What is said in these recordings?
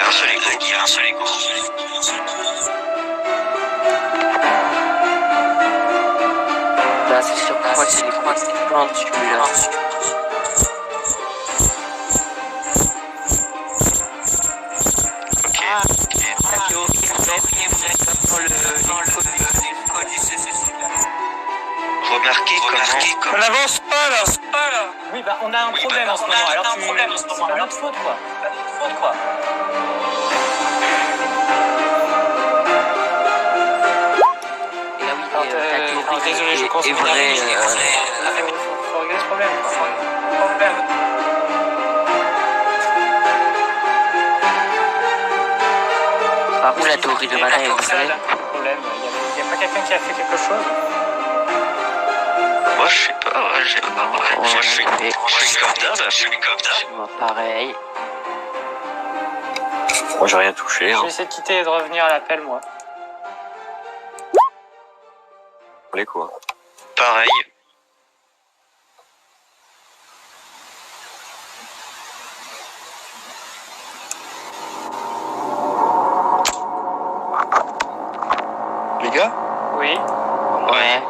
Il y a un seul écho. Il y a un seul écho. Bah c'est sûr, je crois que c'est les coins, c'est plein de celui-là. La théorie est dans le Remarquez comment... On n'avance pas là. Oui, bah on a un problème en ce moment. Alors c'est pas notre faute quoi. Et ah oui, la théorie désolé, je pense est vraie. Faut régler ce problème. Par contre, la théorie de Malin est vraie. Problème. Il n'y a pas quelqu'un qui a fait quelque chose. Moi, je sais pas. Je suis comme d'hab. Moi, pareil. Moi j'ai rien touché. Je Hein. vais essayer de quitter et de revenir à l'appel moi. Les quoi. Pareil. Les gars, Oui. Ouais.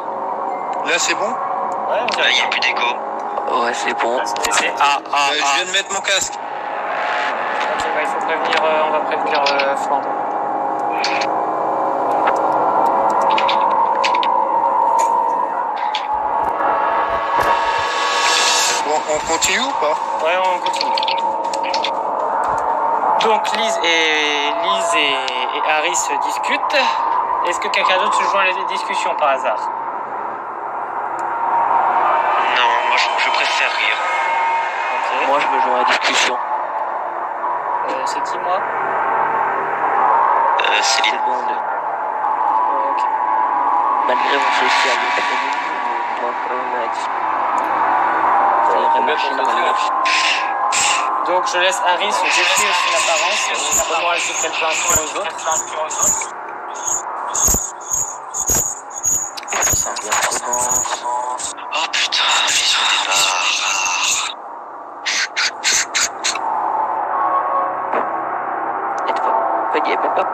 là c'est bon. Ouais, on Là, il n'y a plus d'écho. Ouais, c'est bon. C'est Je viens de mettre mon casque. Ok, bah, il faut prévenir, on va prévenir Flandre. Bon, on continue ou pas? Ouais, on continue. Donc Lise et Harry se discutent. Est-ce que quelqu'un d'autre se joint à la discussion par hasard? Non, moi, je préfère rire. Ok. Moi, je me joins à la discussion. C'est qui moi? Céline. C'est bon. Ok. Malgré mon social, moi, quand même, à la discussion. Ça irait marcher normalement. Donc je laisse Harry se décrire son apparence, comment elle se fait le plan aux autres. Ça recommence. Oh putain, mise au départ. Et toi, pas y même pas.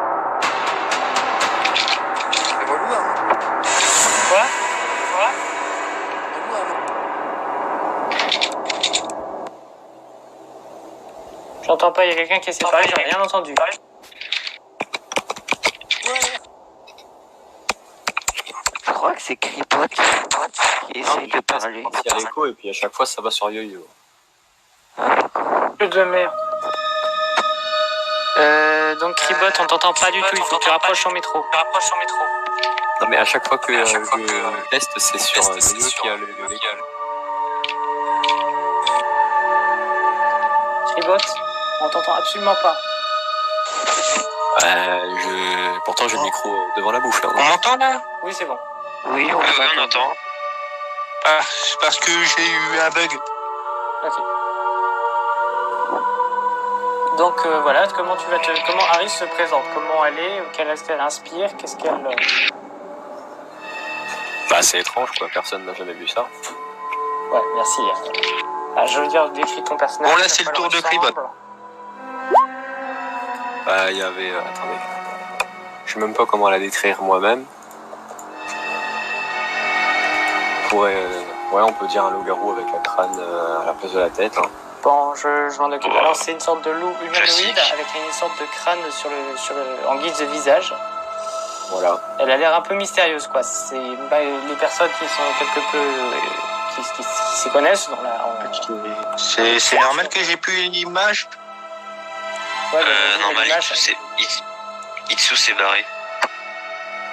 C'est relou, hein. Quoi? Relou, hein. J'entends pas, il y a quelqu'un qui essaie de parler, j'en ai rien entendu. Je crois que c'est Cripot qui essaie de parler. Il y a l'écho et puis à chaque fois ça va sur Yo-Yo. Ah, d'accord. Que de merde. Donc Cribot, on t'entend pas du tout, il faut que tu rapproches ton micro. Non mais à chaque fois que je teste c'est sur Yo-Yo qui a l'écho. Cribot, on t'entend absolument pas. Pourtant j'ai le micro devant la bouche là. On m'entend là? Oui, c'est bon. Oui, Oui, on entend. Ah, c'est parce que j'ai eu un bug. Ok. Donc voilà, comment Harry se présente, comment elle est, quelle est-ce qu'elle inspire, qu'est-ce qu'elle... Bah c'est étrange quoi, personne n'a jamais vu ça. Ouais, merci. Ah, je veux dire, décris ton personnage. Bon, là, c'est le tour de Cribot. Bah il y avait... attendez. Je sais même pas comment la décrire moi-même. Ouais, on peut dire un loup-garou avec un crâne à la place de la tête. Hein. Bon, je m'en occupe. Alors, c'est une sorte de loup humanoïde Classique. avec une sorte de crâne en guise de visage. Voilà. Elle a l'air un peu mystérieuse, quoi. C'est les personnes qui sont quelque peu... qui s'y connaissent dans la... C'est normal que j'ai plus l'image. Ouais, Normal, l'image. Itsu s'est barré.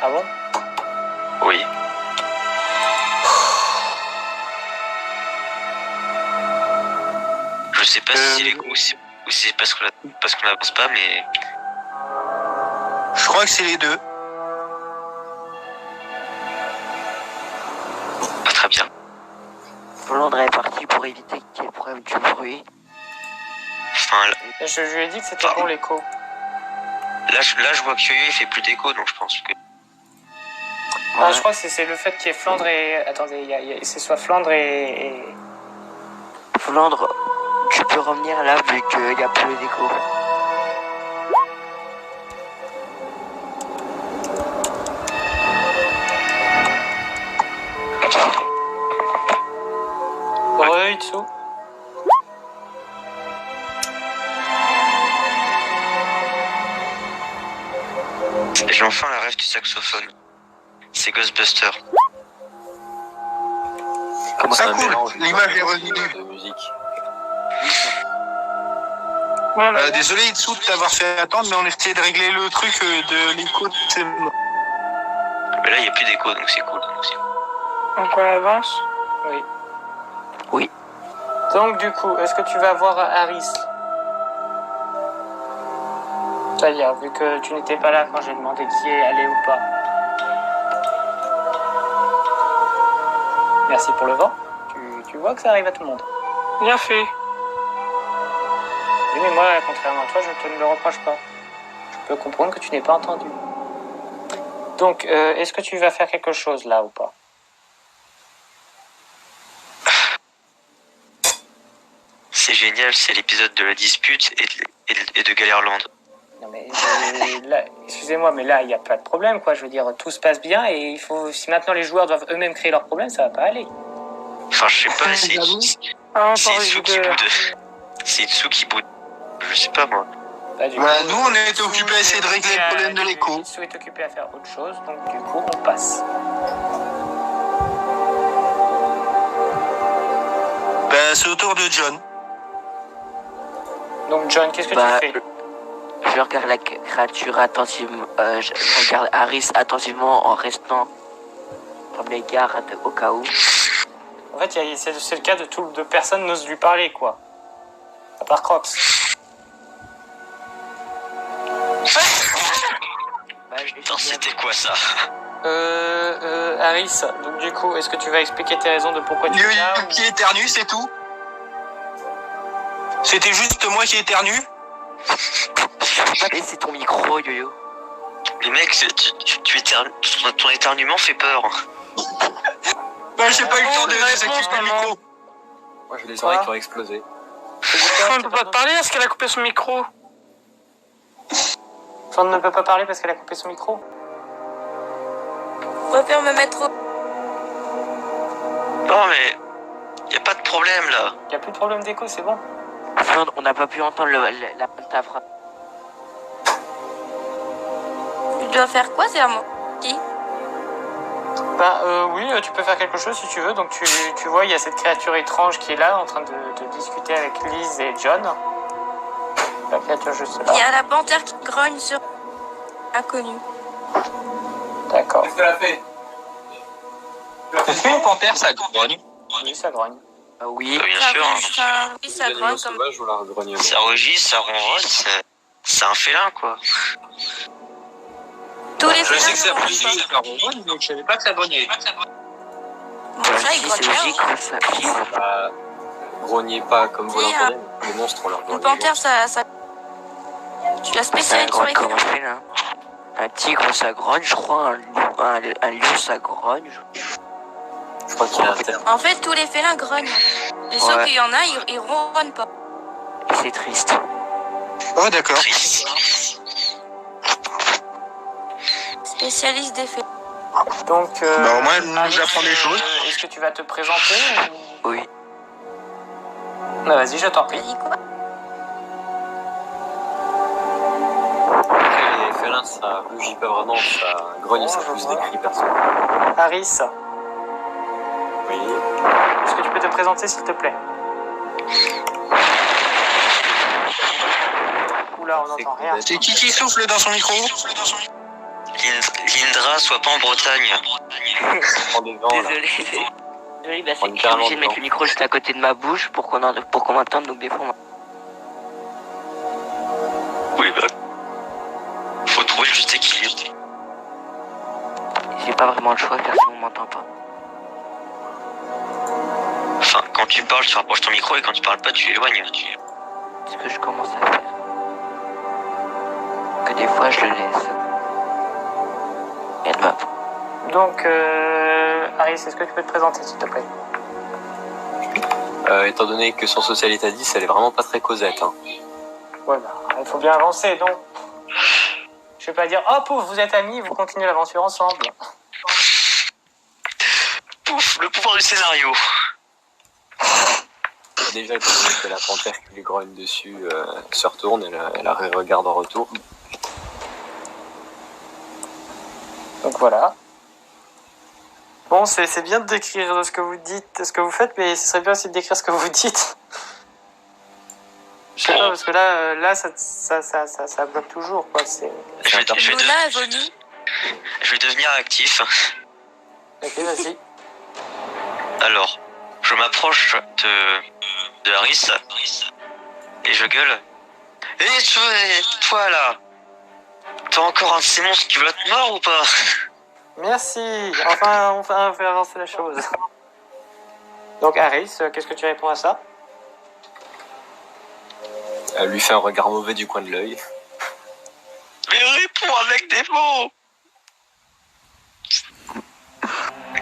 Ah bon? Oui. Je sais pas si c'est l'écho ou si c'est parce qu'on n'avance pas, mais... Je crois que c'est les deux. Pas très bien. Flandre est parti pour éviter qu'il y ait problème du bruit. Enfin, Je lui ai dit que c'était bon l'écho. là, je vois que Yo-Yo il fait plus d'écho, donc je pense que... Ah, je crois que c'est le fait qu'il y ait Flandre et... Attendez, c'est soit Flandre et... Flandre, tu peux revenir là vu qu'il n'y a plus d'écho. J'ai enfin la rêve du saxophone. C'est Ghostbuster. Comment Ah ça cool, l'image est revenue. De musique. Voilà. Désolé Itsu de t'avoir fait attendre, mais on essayait de régler le truc de l'écho de ces mots. Mais là, il n'y a plus d'écho, donc c'est cool. Donc on avance? Oui. Oui. Donc du coup, est-ce que tu vas voir Harris? C'est-à-dire, vu que tu n'étais pas là quand j'ai demandé qui est allé ou pas. Merci pour le vent. Tu vois que ça arrive à tout le monde. Bien fait. Oui, mais moi, contrairement à toi, je te ne le reproche pas. Je peux comprendre que tu n'aies pas entendu. Donc, est-ce que tu vas faire quelque chose là ou pas? C'est génial, c'est l'épisode de la dispute et de Galerland. Non mais là, excusez-moi, mais là il n'y a pas de problème quoi. Je veux dire, tout se passe bien et il faut. Si maintenant les joueurs doivent eux-mêmes créer leurs problèmes, ça va pas aller. Enfin, je sais pas, Ah, c'est encore Itsu une qui idée. boude. C'est Itsu qui boude. Je sais pas moi. Bah, du Voilà, coup, nous on était occupés à essayer de régler le problème de l'écho. Itsu est occupé à faire autre chose, donc du coup on passe. Ben, c'est au tour de John. Donc John, qu'est-ce que Bah, tu fais? Je regarde la créature attentivement. Je regarde Harris attentivement en restant comme les gardes au cas où. En fait, c'est le cas de personne n'ose lui parler quoi. À part Crocs. Bah, Putain, c'était quoi ça? Harris, donc du coup, est-ce que tu vas expliquer tes raisons de pourquoi tu es là ou... Qui éternue, c'est tout. C'était juste moi qui éternue. Pas baisser ton micro, Yo-Yo. Mais mec, ton éternuement fait peur. Ben, j'ai pas eu le temps de une réponse, désactiver le maman. micro. Moi j'ai les oreilles qui ont explosé. On ne peut pas te parler parce qu'elle a coupé son micro. Fand ne peut pas parler parce qu'elle a coupé son micro. Je préfère me mettre au... Non mais, y a pas de problème là. Il n'y a plus de problème d'écho, c'est bon. Fand, on n'a pas pu entendre la ta phrase. Je dois faire quoi? C'est à moi. Qui? Bah oui, tu peux faire quelque chose si tu veux. Donc tu vois, il y a cette créature étrange qui est là, en train de discuter avec Liz et John. La créature juste Il y là. a la panthère qui grogne sur... Inconnu. D'accord. Est-ce qu'une panthère, ça grogne? Oui, ça grogne. Oui. Bien Ça sûr. ruge, oui, ça Les animaux grogne comme... sauvages ou la grognement. Ça rugit, ça ronronne, c'est un félin quoi. Tous les Je sais que félins ça ne rugit, grognent ça ronronne, donc je savais pas que ça grognait. pas. Mon chat, il Si grogne c'est logique, pas. ça. Bah, grognez pas comme vous Oui, l'entendez. Les monstres on leur Une grogne. panthère, ça... Je suis la Ça spécialiste sur grogne les comme félins. un félin. Un tigre, ça grogne, je crois. Un lion, ça grogne. Je crois qu'il y a un terme. En fait, tous les félins grognent. Et sauf Ouais. qu'il y en a, ils ronronnent pas. Et c'est triste. Oh, d'accord. Spécialiste des félins. Donc, Bah, au moins, Alice, j'apprends des choses. Est-ce que tu vas te présenter ou... Oui. Bah, vas-y, je t'en T'as prie. dit quoi? Les félins ça rugit pas vraiment, ça grogne, ça Oh, je pousse vois. des cris perso. Harris, Oui. est-ce que tu peux te présenter s'il te plaît? Oula, on n'entend rien. C'est qui souffle dans son micro? Lindra, soit pas en Bretagne. Prends des vents là. Désolé. Oui, bah On c'est est que je suis carrément obligé de mettre dedans. le micro juste à côté de ma bouche pour qu'on m'entende, donc des fois Oui bah. Faut trouver le juste équilibre. j'ai pas vraiment le choix car sinon on m'entend pas. Enfin, quand tu parles, tu rapproches ton micro et quand tu parles pas, tu l'éloignes. C'est ce que je commence à faire. Que des fois je le laisse. Elle va pas. Donc, Harris, est-ce que tu peux te présenter s'il te plaît? Étant donné que son social est à 10, elle est vraiment pas très causette. Hein. Ouais, bah, il faut bien avancer, donc. Je vais pas dire, oh pauvre, vous êtes amis, vous continuez l'aventure ensemble. Pouf, le pouvoir du scénario. Déjà, étant donné que la panthère qui lui grogne dessus se retourne, elle la regarde en retour. Donc voilà. Bon, c'est bien de décrire ce que vous dites, ce que vous faites, mais ce serait bien aussi de décrire ce que vous dites. Je sais pas, parce que là ça bloque toujours, quoi. Luna évolue. Je vais devenir actif. Ok, vas-y. Alors, je m'approche de Harris et je gueule. Et toi là, t'as encore un de ces monstres qui veut te mort ou pas? Merci. Enfin, on fait avancer la chose. Donc, Harris, qu'est-ce que tu réponds à ça? Elle lui fait un regard mauvais du coin de l'œil. Mais réponds avec des mots.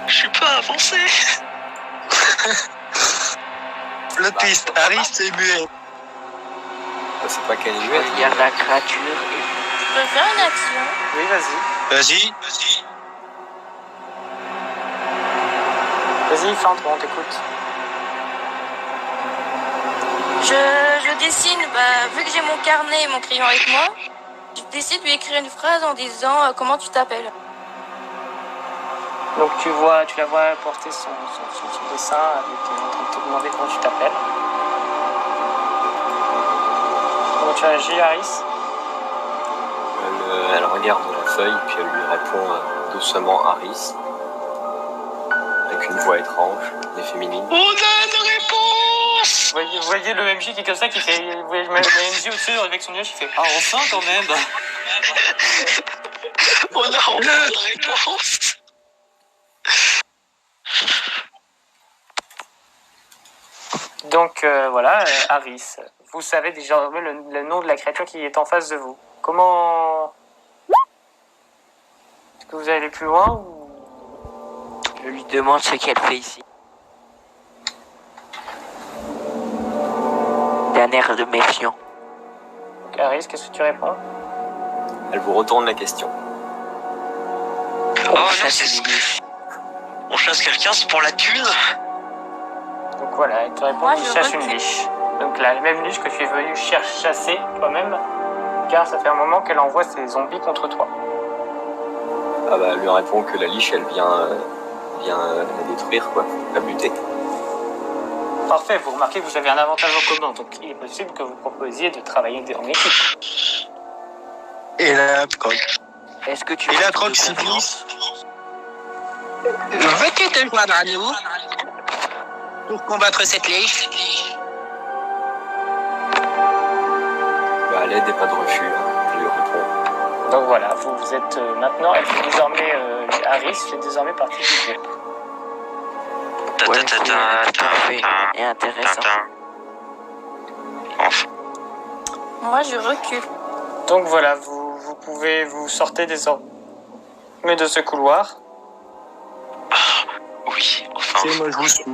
Je suis pas avancé. Le twist, Harris est muet. C'est pas qu'elle est muette. Regarde la créature Je peux faire une action. Oui, vas-y. Vas-y. Vas-y, Fante, on t'écoute. Je dessine, vu que j'ai mon carnet et mon crayon avec moi, je décide de lui écrire une phrase en disant comment tu t'appelles. Donc tu la vois porter son dessin en train de te demander comment tu t'appelles. Comment tu réagis, Harris? Elle regarde la feuille, puis elle lui répond doucement Harris, avec une voix étrange et féminine. On a une réponse. Vous voyez le MJ qui est comme ça, qui fait. Vous voyez le MJ au-dessus avec son nuage qui fait. Ah, enfin quand même. On a enfin une réponse. Donc voilà, Harris, vous savez désormais le nom de la créature qui est en face de vous. Comment... Est-ce que vous allez plus loin ou... Je lui demande ce qu'elle fait ici. D'un air de méfiant. Donc, Harris, qu'est-ce que tu réponds? Elle vous retourne la question. Oh non, on chasse quelqu'un, c'est pour la thune. Donc voilà, tu réponds Moi, qu'il je cherche une recule. liche. Donc la même liche que tu es venu chasser toi-même, car ça fait un moment qu'elle envoie ses zombies contre toi. Ah bah elle lui répond que la liche elle vient la détruire quoi, la buter. Parfait, vous remarquez que vous avez un avantage en commun, donc il est possible que vous proposiez de travailler en équipe. Et la troc. Est-ce que tu Et veux la de troc s'y confiance? Veux-tu te joindre à nous pour combattre cette liche? Bah à l'aide et pas de refus, elle lui répond. Donc voilà, vous êtes maintenant, elle fait désormais, Harris fait désormais partie du groupe. Ouais, c'est parfait et intéressant. Enfin. Moi, je recule. Donc voilà, vous sortez désormais de ce couloir. Oui, enfin. C'est moi je vous suis.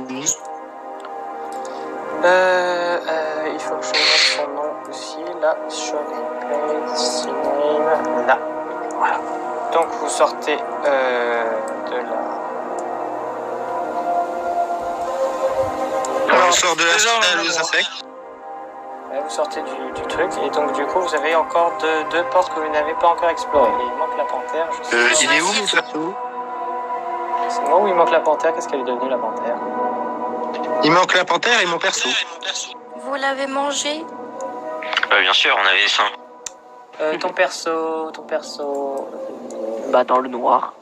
Il faut que je mette son nom aussi, là, show replace, name, là, voilà. Donc vous sortez de là. On sort de la salle aux insectes. Vous sortez du truc, et donc du coup vous avez encore deux portes que vous n'avez pas encore explorées. Et il manque la panthère, je sais pas. Il est où mon perso? C'est moi où il manque la panthère, qu'est-ce qu'elle est devenue la panthère? Il manque la panthère et mon perso. Vous l'avez mangé? Bien sûr, on avait faim. Ton perso... Bah dans le noir.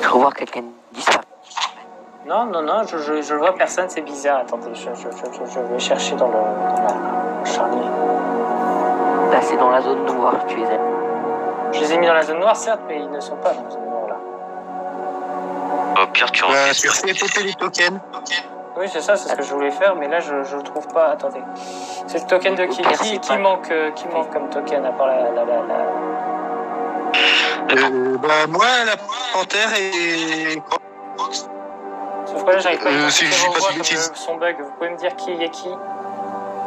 Je revois quelqu'un disparaître. Non, je vois personne, c'est bizarre. Attendez, je vais chercher dans la charnier. Là c'est dans la zone noire, tu les aimes. Je les ai mis dans la zone noire, certes, mais ils ne sont pas dans la zone noire, là. Au pire, tu Tu refais. fais popper les tokens. Oui, c'est ça, c'est ce que je voulais faire, mais là, je le trouve pas. Attendez. C'est le token de qui? Qui manque comme token, à part Moi, la panthère et... Sauf que là, j'arrive pas à si je identifier dis vos pas de voix comme bêtises. son bug. Vous pouvez me dire qui est qui?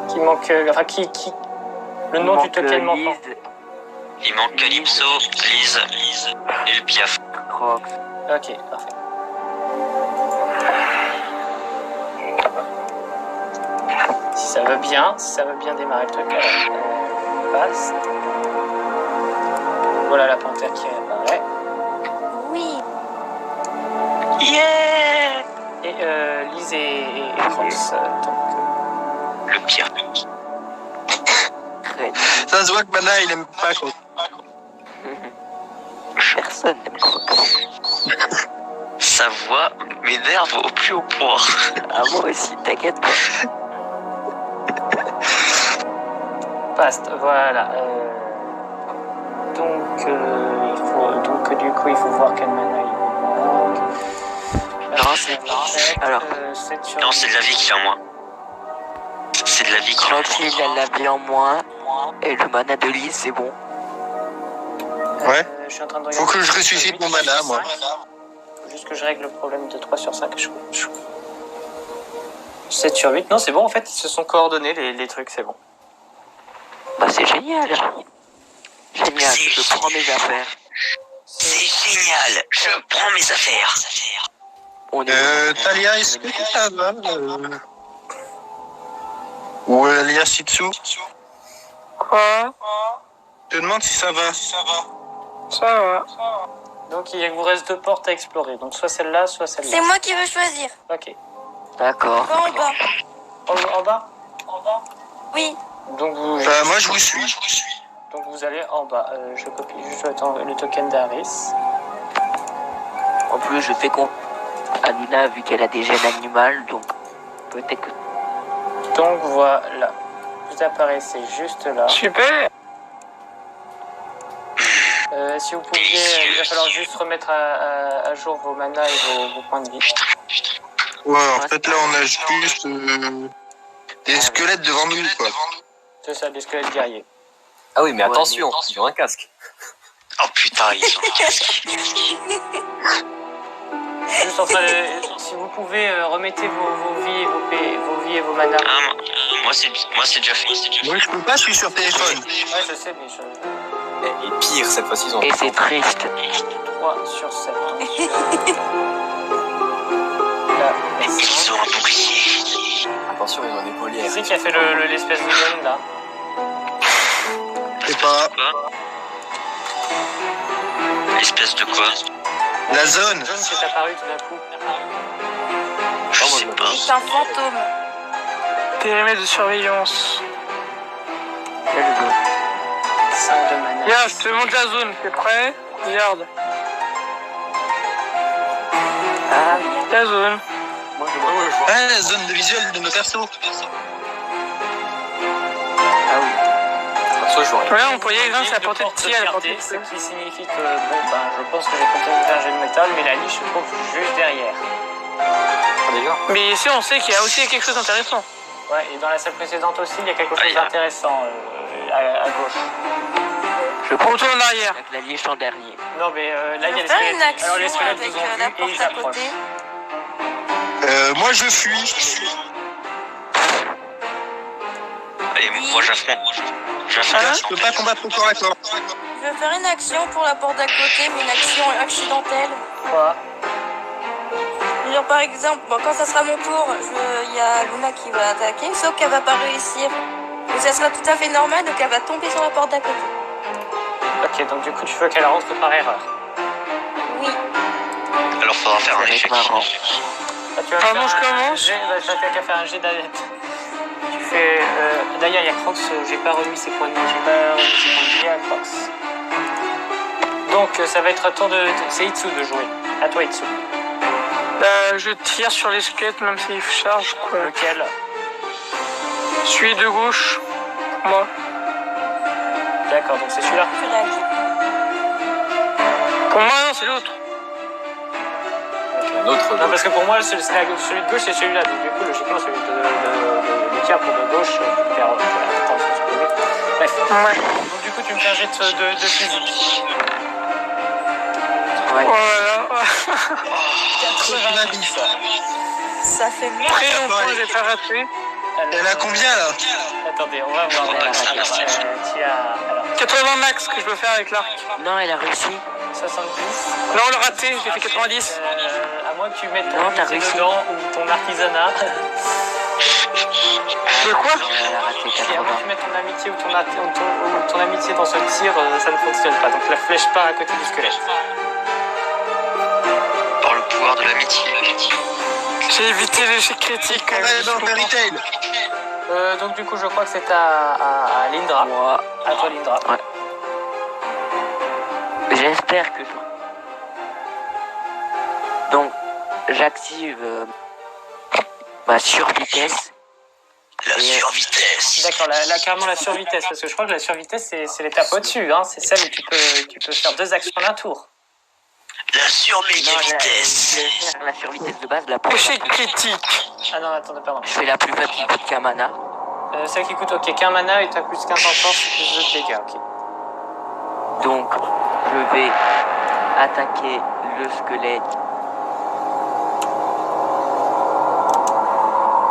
Qui manque... Enfin, qui... Le nom du token manquant. Lise, Il manque Calypso, Lise et le Piaf. Crocs. Ok, parfait. Si ça veut bien démarrer le truc, alors, passe. voilà la panthère qui réapparaît. Oui. Yeah. Et Lise et Crocs, Le pire. Ça se voit que Mana, il aime pas quoi. Personne n'aime Crocs. Sa voix m'énerve au plus haut point. Ah, moi aussi, t'inquiète pas. Past, voilà. Donc, du coup, il faut voir quel mana il manque. Non, c'est... Alors, Non, c'est de la vie qui est en moi. C'est de la vie qui est en Crocs, moi. il a la vie en moins. Et le mana de Lise, c'est bon. Ouais. Je suis en train de Faut regarder. que je ressuscite mon mana, moi. Faut juste que je règle le problème de 3 sur 5. 7 sur 8. Non, c'est bon, en fait, ils se sont coordonnés, les trucs, c'est bon. Bah, c'est génial. Génial, je prends mes affaires. C'est génial. Je prends mes affaires. On est Talia, est-ce que ça va Ou Alia Sitsu Quoi? Je te demande si ça va. Ça va. Donc, il vous reste 2 portes à explorer. Donc, soit celle-là, soit celle-là. C'est moi qui veux choisir. Ok. D'accord. Pas en bas. En bas Oui. Donc, Moi, je vous suis. donc, vous allez en bas. Je copie juste le token d'Aris. En plus, je fais con à Luna vu qu'elle a des gènes animales, donc peut-être que... Donc, voilà. Vous apparaissez juste là. Super. Si vous pouviez, il va falloir juste remettre à jour vos manas et vos points de vie. Ouais, en fait, là, on a juste des squelettes devant nous, quoi. C'est ça, des squelettes guerriers. Ah oui, mais Ouais, attention, ils ont un casque. Oh putain, ils sont casques. Juste en train de, si vous pouvez, remettez vos vies et vos manas. Ah, moi c'est déjà fait. Moi, je peux pas, je suis sur téléphone. Ouais, je sais, mais Et pire, cette fois-ci, ils ont Et c'est triste. 3 sur 7. Là, Ils ont un bouclier. Attention, ils ont des polières. c'est qui a fait l'espèce de zone là. Je sais pas. Quoi? Espèce de quoi? La zone. Zone qui est apparue tout d'un coup. Je sais pas. C'est un fantôme. Périmètre de surveillance. Quelle zone? 5 de mana. Regarde, je te montre la zone. T'es prêt? Regarde. Ah, La zone. Ah, la zone de visuel de nos persos. ah oui. Soit je vois rien. Regarde, on peut y aller grâce à la De portée de porte tir, à la portée fierté, de ce tir. qui signifie que, bon, ben, je pense que j'ai continué de faire un jeu de métal, mais la niche se trouve juste derrière. Ah, d'accord. Mais ici, on sait qu'il y a aussi quelque chose d'intéressant. Ouais, et dans la salle précédente aussi, il y a quelque chose Ah, d'intéressant à gauche. Je On prends retourne en arrière. avec la niche en dernier. Non, mais là, il y a Je les vais faire une squelettes. action Alors, les squelettes avec vous ont la vu et porte ils à approchent. côté. Moi, je fuis. Allez, moi j'affronte. Là, je peux pas combattre au corps à corps. Je vais faire une action pour la porte d'à côté, mais une action accidentelle. Quoi? Genre par exemple, bon, quand ça sera mon tour, il y a Luna qui va attaquer, sauf qu'elle va pas réussir. Mais ça sera tout à fait normal, donc elle va tomber sur la porte d'à côté. Ok, donc du coup, tu veux qu'elle rentre par erreur. Oui. Alors faudra faire un Ça va être échec. marrant. Là, tu vas Ah, faire bon, je un commence. jet, bah, t'as qu'à faire un jet d'adepte. Tu fais. D'ailleurs, il y a Crocs, j'ai pas remis ses points de vie à Crocs. Donc, ça va être à tour de. C'est Itsu de jouer. À toi, Itsu. Je tire sur les squelettes, même s'ils chargent, quoi. Lequel? Celui de gauche. Moi. D'accord, donc c'est celui-là. Tu réagis. Pour moi, non, c'est l'autre. Un autre. Non, parce que pour moi, celui de gauche, c'est celui-là. Donc, du coup, logiquement, celui de tir pour de gauche, je perds. Bref. Ouais. Donc, du coup, tu me fais un jet de physique. Ouais. Voilà. 90. Ça fait mal. Très longtemps, j'ai pas raté. Elle a combien, là? Attendez, on va voir. Alors, 80 max que je peux faire avec l'arc. Non, elle a réussi. 70. Non, on l'a raté, j'ai fait 90. À moins que tu mettes Non, ton t'as métier réussi. dedans ou ton artisanat. Le quoi? Elle a raté Si avant 80. tu mets ton amitié ou ton amitié dans ce tir, ça ne fonctionne pas. Donc la flèche part à côté du squelette. Par le pouvoir de l'amitié. J'ai évité l'échec critique. quand même. Ouais, dans Fairy Tail. Donc du coup, je crois que c'est à Lindra. Moi, À toi, Lindra. j'espère que je... Donc, j'active ma survitesse. La survitesse. D'accord, là, carrément la survitesse, parce que je crois que la survitesse, c'est l'étape au-dessus. Hein. C'est celle où tu peux faire 2 actions en un tour. La Non, surméga je vitesse. vais faire la survitesse de base, la plus Échec critique. Ah non, attends, pardon. Je fais la plus faible qui coûte qu'un mana. Celle qui coûte, ok, qu'un mana et t'as plus 15 en force, plus 2 de dégâts, ok. Donc, je vais attaquer le squelette.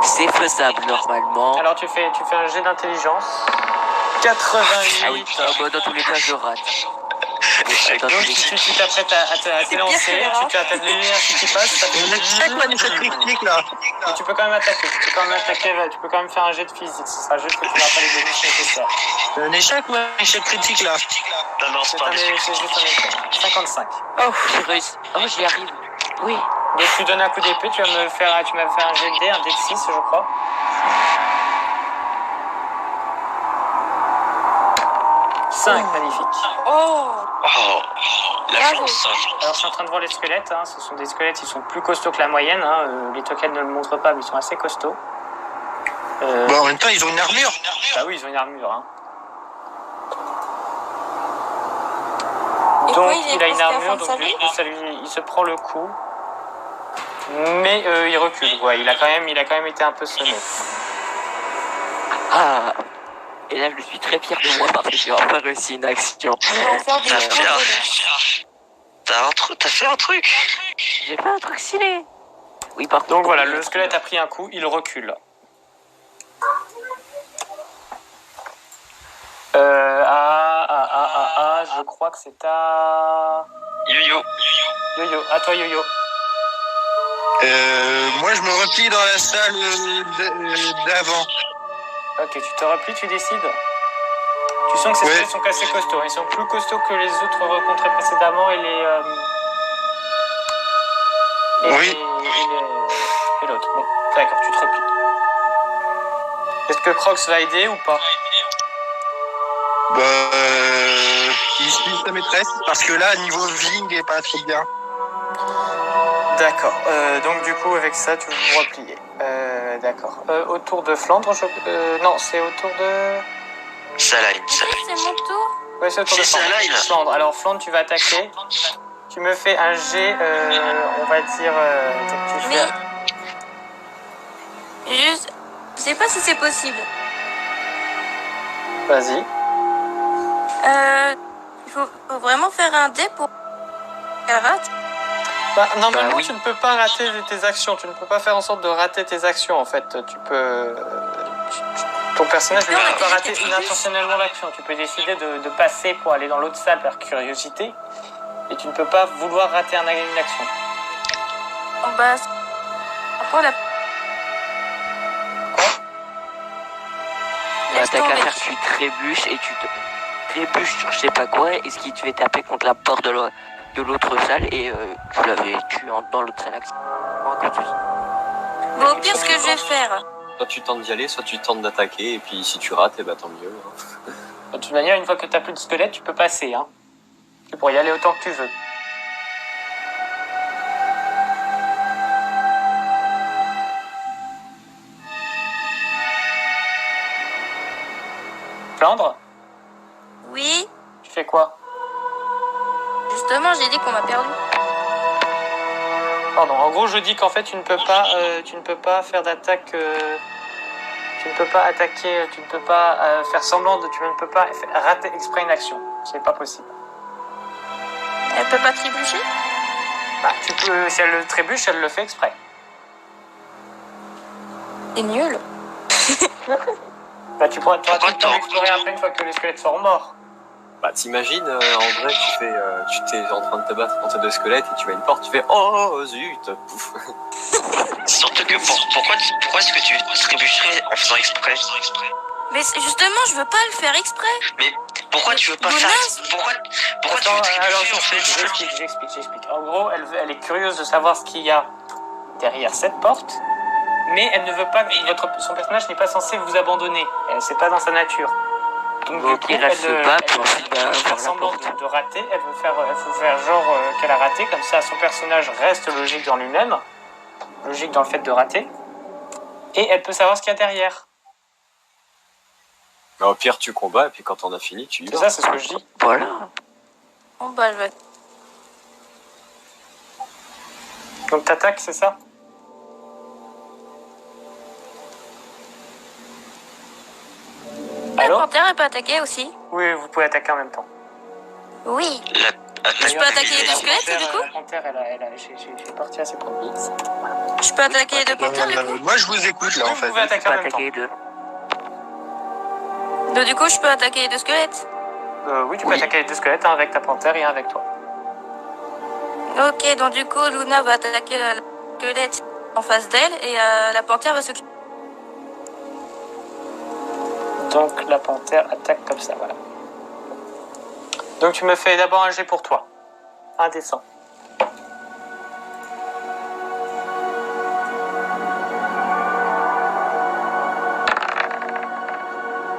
C'est faisable normalement. Alors tu fais un jet d'intelligence. 88. Ah oui, dans tous les cas, je rate. Dans Donc tous les tu t'apprêtes à t'élancer, pire que tu as ta l'énergie qui passe, ça fait... L'échec ou un échec critique là? Mais tu peux quand même attaquer, tu peux quand même faire un jet de physique, ce sera juste que tu n'auras pas les bonus nécessaires. C'est un échec ou un échec critique là? Non, non, c'est C'est pas un juste un échec. 55. Oh, j'ai réussi. Oh, j'y arrive. Oui. Donc tu donnes un coup d'épée, tu vas me faire un jet de dé, un dé de 6 je crois. 5, magnifique. Oh, Oh, la Bravo. chance. Alors je suis en train de voir les squelettes, hein. Ce sont des squelettes, ils sont plus costauds que la moyenne, hein. Les tokens ne le montrent pas, mais ils sont assez costauds. Bon, en même temps, ils ont une armure. Bah oui, ils ont une armure. Hein. Et Donc quoi, il est il a une presque à la armure, fin de donc sa du vie coup il se prend le coup. Mais il recule, ouais, il a quand même été un peu sonné. Ah. Et là, je suis très fier de moi parce que j'ai enfin réussi une action. On va faire des T'as gros fait bonus. t'as fait un truc. J'ai fait un truc stylé. Oui, par contre. Donc voilà, le squelette a pris un coup, il recule. Je crois que c'est à... Yo-yo. Yo-yo, à toi Yo-yo. Moi, je me replie dans la salle d'avant. Ok, tu te replies, tu décides. Tu sens que ces Ouais. squelettes sont assez costauds. Ils sont plus costauds que les autres rencontrés précédemment et les... Oui. Et l'autre. Bon, d'accord, tu te replies. Est-ce que Crocs va aider ou pas? Bah, il suit sa maîtresse parce que là, niveau viling, il est pas trop bien. D'accord. Donc du coup, avec ça, tu veux vous replier. D'accord. Autour de Flandre, non, c'est autour de... Saline. C'est mon tour. Ouais, c'est autour de C'est Flandre. Saline. Flandre. Alors Flandre, tu vas attaquer. Tu me fais un jet, on va dire... donc tu Mais fais... juste, je sais pas si c'est possible. Vas-y. Il faut vraiment faire un dé pour qu'elle rate. Bah, normalement, Bah oui. tu ne peux pas rater tes actions. Tu ne peux pas faire en sorte de rater tes actions, en fait. Tu peux... ton personnage ne Non, peut mais pas j'ai rater fait plus. inintentionnellement l'action. Tu peux décider de passer pour aller dans l'autre salle par curiosité. Et tu ne peux pas vouloir rater une action. Bon, bah, après, la... Bah, Laisse t'as qu'à tomber. faire, tu trébuches et tu te trébuches sur je sais pas quoi, et ce qui te fait taper contre la porte de l'autre salle, et tu l'avais tué dans l'autre salle. Bon, au pire, ce que je vais faire, Soit tu tentes d'y aller, soit tu tentes d'attaquer, et puis si tu rates, eh ben tant mieux. De toute manière, une fois que tu n'as plus de squelette, tu peux passer. Hein. Tu pourras y aller autant que tu veux. Flandre, oui, tu fais quoi? justement, j'ai dit qu'on m'a perdu. Pardon, en gros, je dis qu'en fait, tu ne peux pas faire d'attaque... tu ne peux pas attaquer, tu ne peux pas faire semblant de... Tu ne peux pas rater exprès une action. C'est pas possible. Elle peut pas trébucher? Bah, tu peux, si elle le trébuche, elle le fait exprès. C'est nul. Bah, tu pourras tout le temps Attends. explorer après une fois que les squelettes seront morts. Bah, t'imagines, en vrai, tu t'es en train de te battre contre deux squelettes et tu vois une porte, tu fais oh zut, pouf. Surtout que pourquoi est-ce que tu trébucherais en faisant exprès? Mais justement, je veux pas le faire exprès. Mais pourquoi tu veux pas faire pourquoi tu veux trébucher en fait? J'explique. En gros, elle est curieuse de savoir ce qu'il y a derrière cette porte, mais elle ne veut pas que son personnage n'est pas censé vous abandonner. C'est pas dans sa nature. Donc du coup, elle se bat pour faire voir la semblant porte. de rater. Elle veut faire genre qu'elle a raté, comme ça son personnage reste logique dans lui-même, logique dans le fait de rater, et elle peut savoir ce qu'il y a derrière. Bah, au pire, tu combats et puis quand on a fini, tu y C'est vas. ça, c'est ce que je dis. Voilà. Bon bah je vais. Donc t'attaques, c'est ça? La Allô? panthère elle peut attaquer aussi. Oui, vous pouvez attaquer en même temps. Oui. Attaque Je peux attaquer les deux squelettes du coup? La panthère, j'ai parti assez prompte. Je peux attaquer les deux panthères du coup? Moi, je vous écoute là en Vous fait. pouvez attaquer en même temps. Attaquer les deux. Donc du coup je peux attaquer les deux squelettes? Oui, tu peux attaquer les deux squelettes, un avec ta panthère et un avec toi. Ok, donc du coup Luna va attaquer la squelette en face d'elle et la panthère va s'occuper. Donc la panthère attaque comme ça, voilà. Donc tu me fais d'abord un jet pour toi. Un des 100.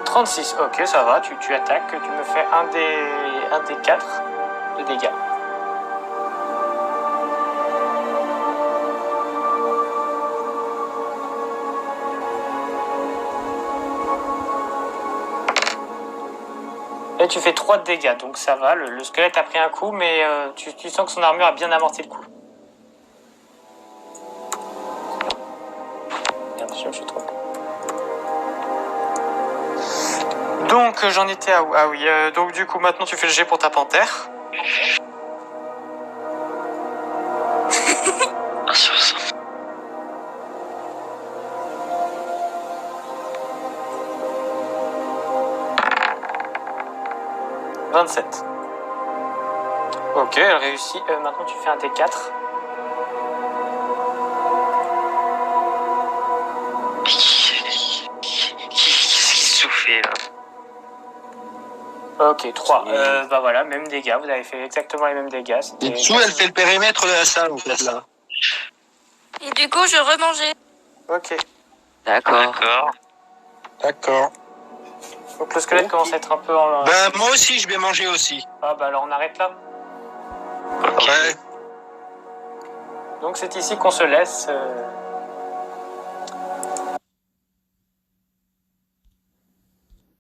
« 36, ok, ça va, tu attaques, tu me fais un des 4 de dégâts. Et tu fais 3 de dégâts, donc ça va, le squelette a pris un coup, mais tu sens que son armure a bien amorti le coup. Merde, je suis trop. Donc j'en étais à où? Ah oui, donc du coup maintenant tu fais le jet pour ta panthère. 1 sur 100. « 27. Ok, elle réussit. Maintenant tu fais un T4. Qu'est-ce qui se fait là? Ok, 3. Bah voilà, même dégâts, vous avez fait exactement les mêmes dégâts. Et dessous, elle fait le périmètre de la salle en fait là. Et du coup je remangeais. Ok. D'accord. D'accord. Donc le squelette commence à être un peu en... Ben moi aussi, je vais manger aussi. Ah bah alors on arrête là. Ouais. Donc c'est ici qu'on se laisse.